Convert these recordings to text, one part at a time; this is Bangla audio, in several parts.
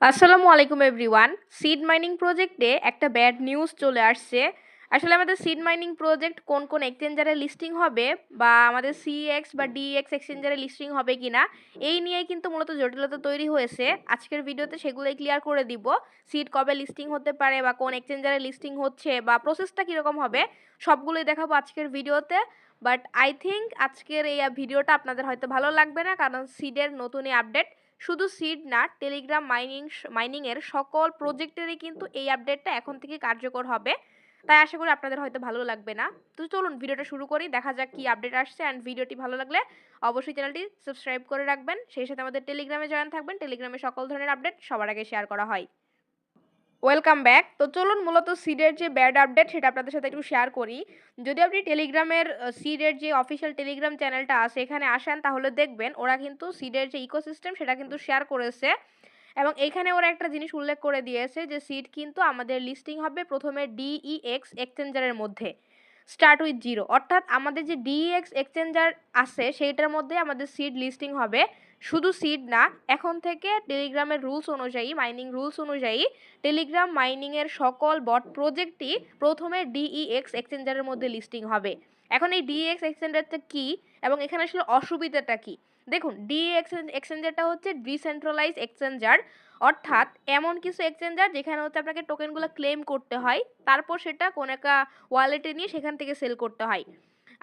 আসসালামু আলাইকুম এভরিওয়ান। সিড মাইনিং প্রজেক্টে একটা ব্যাড নিউজ চলে আসছে। আসলে আমাদের সিড মাইনিং প্রজেক্ট কোন কোন এক্সচেঞ্জারে লিস্টিং হবে বা আমাদের সিএক্স বা ডিএক্স এক্সচেঞ্জারে লিস্টিং হবে কিনা এই নিয়ে কিন্তু মূলত জটিলতা তৈরি হয়েছে। আজকের ভিডিওতে সেগুলোই ক্লিয়ার করে দিব। সিড কবে লিস্টিং হতে পারে বা কোন এক্সচেঞ্জারে লিস্টিং হচ্ছে বা প্রসেসটা কীরকম হবে সবগুলোই দেখাবো আজকের ভিডিওতে। বাট আই থিঙ্ক আজকের এই ভিডিওটা আপনাদের হয়তো ভালো লাগবে না, কারণ সিডের নতুন এই আপডেট, শুধু সিড না, টেলিগ্রাম মাইনিংয়ের সকল প্রজেক্টেরই কিন্তু এই আপডেটটা এখন থেকে কার্যকর হবে। তাই আশা করি আপনাদের হয়তো ভালো লাগবে না। তো চলুন ভিডিওটা শুরু করি, দেখা যাক কি আপডেট আসছে। অ্যান্ড ভিডিওটি ভালো লাগলে অবশ্যই চ্যানেলটি সাবস্ক্রাইব করে রাখবেন, সেই সাথে আমাদের টেলিগ্রামে জয়েন থাকবেন। টেলিগ্রামে সকল ধরনের আপডেট সবার আগে শেয়ার করা হয়। Welcome back. তো চলুন মূলত সিডের যে ব্যাড আপডেট সেটা আপনাদের সাথে একটু শেয়ার করি। যদি আপনি টেলিগ্রামের সিডের যে অফিসিয়াল টেলিগ্রাম চ্যানেলটা আছে এখানে আসেন, তাহলে দেখবেন ওরা কিন্তু সিডের যে ইকোসিস্টেম সেটা কিন্তু শেয়ার করেছে। এবং এইখানে ওরা একটা জিনিস উল্লেখ করে দিয়েছে যে সিড কিন্তু আমাদের লিস্টিং হবে প্রথমে ডিইএক্স এক্সচেঞ্জারের মধ্যে, স্টার্ট উইথ জিরো। অর্থাৎ আমাদের যে ডিইএক্স এক্সচেঞ্জার আছে সেইটার মধ্যে আমাদের সিড লিস্টিং হবে। শুধু সিড না, এখন থেকে টেলিগ্রামের রুলস অনুযায়ী, মাইনিং রুলস অনুযায়ী টেলিগ্রাম মাইনিংয়ের সকল বট প্রজেক্টই প্রথমে ডিইএক্স এক্সচেঞ্জারের মধ্যে লিস্টিং হবে। এখন এই ডিইএক্স এক্সচেঞ্জারটা কী এবং এখানে আসলে অসুবিধাটা কী? দেখুন, ডিইএক্স এক্সচেঞ্জারটা হচ্ছে ডিসেন্ট্রালাইজ এক্সচেঞ্জার। অর্থাৎ এমন কিছু এক্সচেঞ্জার যেখানে হচ্ছে আপনাকে টোকেনগুলো ক্লেম করতে হয়, তারপর সেটা কোন একটা ওয়ালেটে নিয়ে সেখান থেকে সেল করতে হয়।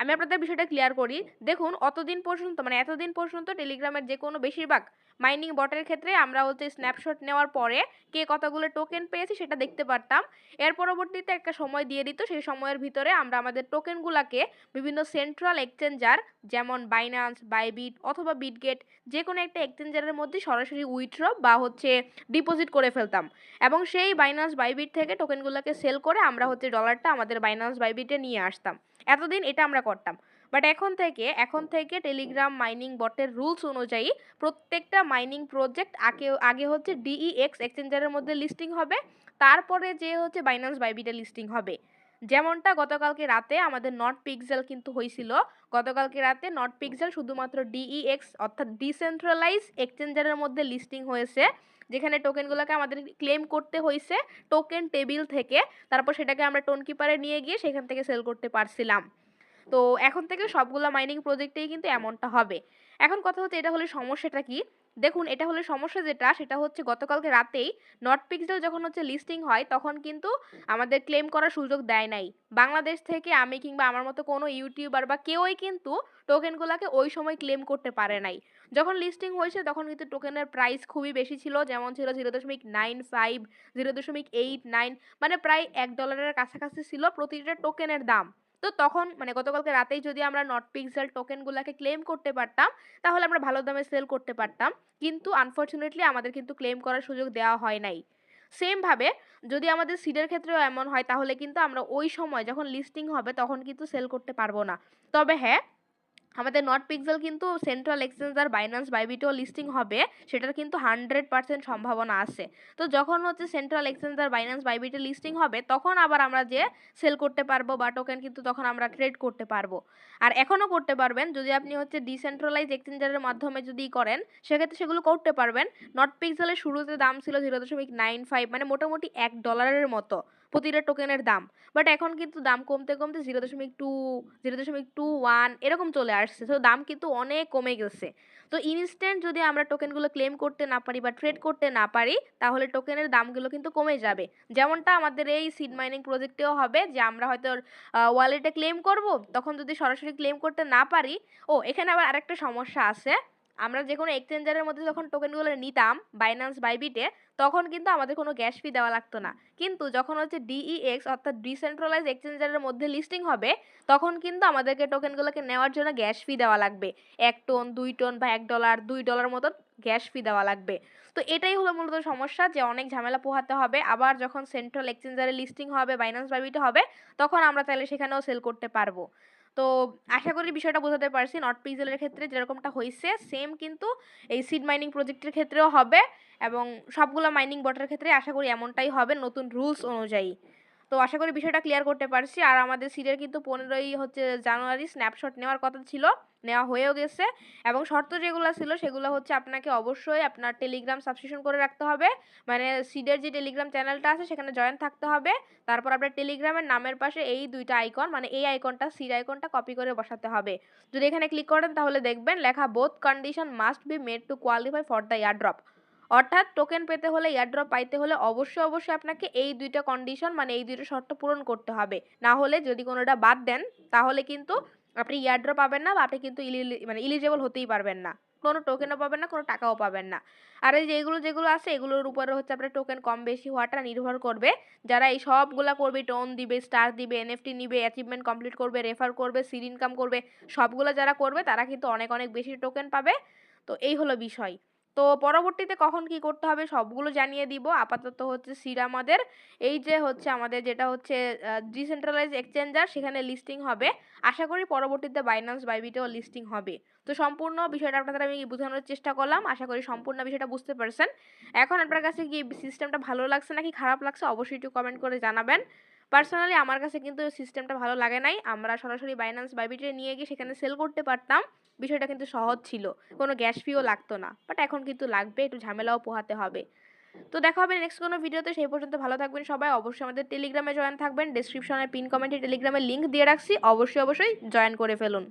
আমি আপনাদের বিষয়টা ক্লিয়ার করি। দেখুন, এতদিন পর্যন্ত টেলিগ্রামের যে কোনো বেশিরভাগ মাইনিং বটের ক্ষেত্রে আমরা হচ্ছে স্ন্যাপশট নেওয়ার পরে কে কতগুলো টোকেন পেয়েছি সেটা দেখতে পারতাম। এর পরবর্তীতে একটা সময় দিয়ে দিত, সেই সময়ের ভিতরে আমরা আমাদের টোকেনগুলোকে বিভিন্ন সেন্ট্রাল এক্সচেঞ্জার যেমন বাইন্যান্স, বাইবিট অথবা বিটগেট, যে কোনো একটা এক্সচেঞ্জারের মধ্যে সরাসরি উইথড্র বা হচ্ছে ডিপোজিট করে ফেলতাম। এবং সেই বাইন্যান্স বাইবিট থেকে টোকেনগুলোকে সেল করে আমরা হচ্ছে ডলারটা আমাদের বাইন্যান্স বাইবিটে নিয়ে আসতাম। এতদিন এটা আমরা করতাম। বাট এখন থেকে টেলিগ্রাম মাইনিং বটের রুলস অনুযায়ী প্রত্যেকটা মাইনিং প্রজেক্ট আগে হচ্ছে ডিইএক্স এক্সচেঞ্জারের মধ্যে লিস্টিং হবে, তারপরে যে হচ্ছে বাইন্যান্স বাইবিটে লিস্টিং হবে। যেমনটা গতকালকে রাতে আমাদের নট পিক্সেল কিন্তু হয়েছিল। গতকালকে রাতে নট পিক্সেল শুধুমাত্র ডিইএক্স অর্থাৎ ডিসেন্ট্রালাইজ এক্সচেঞ্জারের মধ্যে লিস্টিং হয়েছে, যেখানে টোকেনগুলোকে আমাদের ক্লেম করতে হয়েছে টোকেন টেবিল থেকে, তারপর সেটাকে আমরা টোন কিপারে নিয়ে গিয়ে সেখান থেকে সেল করতে পারছিলাম। তো এখন থেকে সবগুলো মাইনিং প্রজেক্টেই কিন্তু এমনটা হবে। এখন কথা হচ্ছে এটা হলে সমস্যাটা কি? দেখুন, এটা হলে সমস্যা যেটা সেটা হচ্ছে গতকালকে রাতেই নট পিক্সেল যখন হচ্ছে লিস্টিং হয় তখন কিন্তু আমাদের ক্লেম করার সুযোগ দেয় নাই। বাংলাদেশ থেকে আমি কিংবা আমার মতো কোনো ইউটিউবার বা কেউই কিন্তু টোকেনগুলোকে ওই সময় ক্লেম করতে পারে নাই। যখন লিস্টিং হয়েছে তখন কিন্তু টোকেনের প্রাইস খুবই বেশি ছিল, যেমন ছিল 0.95, 0.89, মানে প্রায় $1 কাছাকাছি ছিল প্রতিটা টোকেনের দাম। তো তখন গতকালকে রাতেই যদি আমরা নট পিক্সেল টোকেনগুলোকে ক্লেম করতে পারতাম তাহলে আমরা ভালো দামে সেল করতে পারতাম। কিন্তু আনফরচুনেটলি আমাদের কিন্তু ক্লেম করার সুযোগ দেওয়া হয় নাই। সেম ভাবে যদি আমাদের সিডের ক্ষেত্রেও এমন হয় তাহলে কিন্তু আমরা ওই সময় যখন লিস্টিং হবে তখন কিন্তু সেল করতে পারবো না। তবে হ্যাঁ, আমাদের নট পিক্সেল কিন্তু সেন্ট্রাল এক্সচেঞ্জার বাইন্যান্স বাইবিটেও লিস্টিং হবে, সেটার কিন্তু 100% সম্ভাবনা আছে। তো যখন হচ্ছে সেন্ট্রাল এক্সচেঞ্জার বাইন্যান্স বাইবিটে লিস্টিং হবে তখন আবার আমরা যে সেল করতে পারবো বা টোকেন কিন্তু তখন আমরা ট্রেড করতে পারবো। আর এখনও করতে পারবেন, যদি আপনি হচ্ছে ডিসেন্ট্রালাইজ এক্সচেঞ্জারের মাধ্যমে যদি করেন সেক্ষেত্রে সেগুলো করতে পারবেন। নট পিক্সেলের শুরুতে দাম ছিল 0.95, মানে মোটামুটি $1 মতো প্রতিটা টোকেনের দাম। বাট এখন কিন্তু দাম কমতে কমতে 0.2, 0.21 এরকম চলে আসছে। তো দাম কিন্তু অনেক কমে গেছে। তো ইনস্ট্যান্ট যদি আমরা টোকেনগুলো ক্লেম করতে না পারি বা ট্রেড করতে না পারি তাহলে টোকেনের দামগুলো কিন্তু কমে যাবে। যেমনটা আমাদের এই সিড মাইনিং প্রজেক্টেও হবে, যে আমরা হয়তো ওয়ালেটে ক্লেম করব, তখন যদি সরাসরি ক্লেম করতে না পারি। এখানে আবার আরেকটা সমস্যা আছে। আমরা যে কোনো এক্সচেঞ্জারের মধ্যে যখন টোকেনগুলো নিতাম বাইন্যান্স বাইবিটে তখন কিন্তু আমাদের কোনো গ্যাস ফি দেওয়া লাগতো না। কিন্তু যখন হচ্ছে ডিইএক্স অর্থাৎ ডিসেন্ট্রালাইজ এক্সচেঞ্জারের মধ্যে লিস্টিং হবে তখন কিন্তু আমাদেরকে টোকেনগুলোকে নেওয়ার জন্য গ্যাস ফি দেওয়া লাগবে। 1 টন, 2 টন বা $1, $2 মতো গ্যাস ফি দেওয়া লাগবে। তো এটাই হলো মূলত সমস্যা, যে অনেক ঝামেলা পোহাতে হবে। আবার যখন সেন্ট্রাল এক্সচেঞ্জারে লিস্টিং হবে বাইন্যান্স বাইবিটে হবে তখন আমরা তাহলে সেখানেও সেল করতে পারবো। তো আশা করি বিষয়টা বোঝাতে পারছি। নট পিক্সেলের ক্ষেত্রে যেরকমটা হয়েছে সেম কিন্তু এই সিড মাইনিং প্রজেক্টের ক্ষেত্রেও হবে এবং সবগুলো মাইনিং বটের ক্ষেত্রে আশা করি এমনটাই হবে নতুন রুলস অনুযায়ী। তো আশা করি বিষয়টা ক্লিয়ার করতে পারছি। আর আমাদের সিডের কিন্তু 15ই হচ্ছে জানুয়ারি স্ন্যাপশট নেওয়ার কথা ছিল, নেওয়া হয়েও গেছে এবং শর্ত যেগুলো ছিল সেগুলো হচ্ছে আপনাকে অবশ্যই আপনার টেলিগ্রাম সাবস্ক্রিপশন করে রাখতে হবে, মানে সিডের যে টেলিগ্রাম চ্যানেলটা আছে সেখানে জয়েন থাকতে হবে। তারপর আপনার টেলিগ্রামের নামের পাশে এই দুইটা আইকন, মানে এই আইকনটা সিড আইকনটা কপি করে বসাতে হবে। যদি এখানে ক্লিক করেন তাহলে দেখবেন লেখা both condition must be made to qualify for the airdrop. অর্থাৎ টোকেন পেতে হলে, এয়ারড্রপ পাইতে হলে অবশ্যই অবশ্যই আপনাকে এই দুইটা কন্ডিশন, মানে এই দুইটা শর্ত পূরণ করতে হবে। না হলে যদি কোনোটা বাদ দেন তাহলে কিন্তু আপনি এয়ারড্রপ পাবেন না, বা আপনি কিন্তু মানে ইলিজিবল হতেই পারবেন না, কোনো টোকেনও পাবেন না, কোনো টাকাও পাবেন না। আর এই যে যেগুলো আছে এগুলোর উপরে হচ্ছে আপনার টোকেন কম বেশি হওয়াটা নির্ভর করবে। যারা এই সবগুলা করবে, টোন দিবে, স্টার দিবে, এনএফটি নিবে, অ্যাচিভমেন্ট কমপ্লিট করবে, রেফার করবে, সিড ইনকাম করবে, সবগুলো যারা করবে তারা কিন্তু অনেক অনেক বেশি টোকেন পাবে। তো এই হলো বিষয়। তো পরবর্তীতে কখন কি করতে হবে সবগুলো জানিয়ে দিব। আপাতত হচ্ছে সিড আমাদের এই যে হচ্ছে আমাদের যেটা হচ্ছে ডিসেন্ট্রালাইজ এক্সচেঞ্জার, সেখানে লিস্টিং হবে। আশা করি পরবর্তীতে বাইন্যান্স বাইবিটেও লিস্টিং হবে। তো সম্পূর্ণ বিষয়টা আপনাদের আমি বোঝানোর চেষ্টা করলাম, আশা করি সম্পূর্ণ বিষয়টা বুঝতে পারছেন। এখন আপনার কাছে কি সিস্টেমটা ভালো লাগছে নাকি খারাপ লাগছে অবশ্যই একটু কমেন্ট করে জানাবেন। পার্সোনালি আমার কাছে কিন্তু সিস্টেমটা ভালো লাগে নাই। আমরা সরাসরি বাইন্যান্স বাইবিটে নিয়ে গিয়ে সেখানে সেল করতে পারতাম, বিষয়টা কিন্তু সহজ ছিল, কোনো গ্যাস ফিও লাগতো না। বাট এখন কিন্তু লাগবে, একটু ঝামেলাও পোহাতে হবে। তো দেখা হবে নেক্সট কোনো ভিডিওতে, সেই পর্যন্ত ভালো থাকবেন সবাই। অবশ্যই আমাদের টেলিগ্রামে জয়েন থাকবেন, ডেসক্রিপশনে পিন কমেন্টে টেলিগ্রামের লিঙ্ক দিয়ে রাখছি, অবশ্যই অবশ্যই জয়েন করে ফেলুন।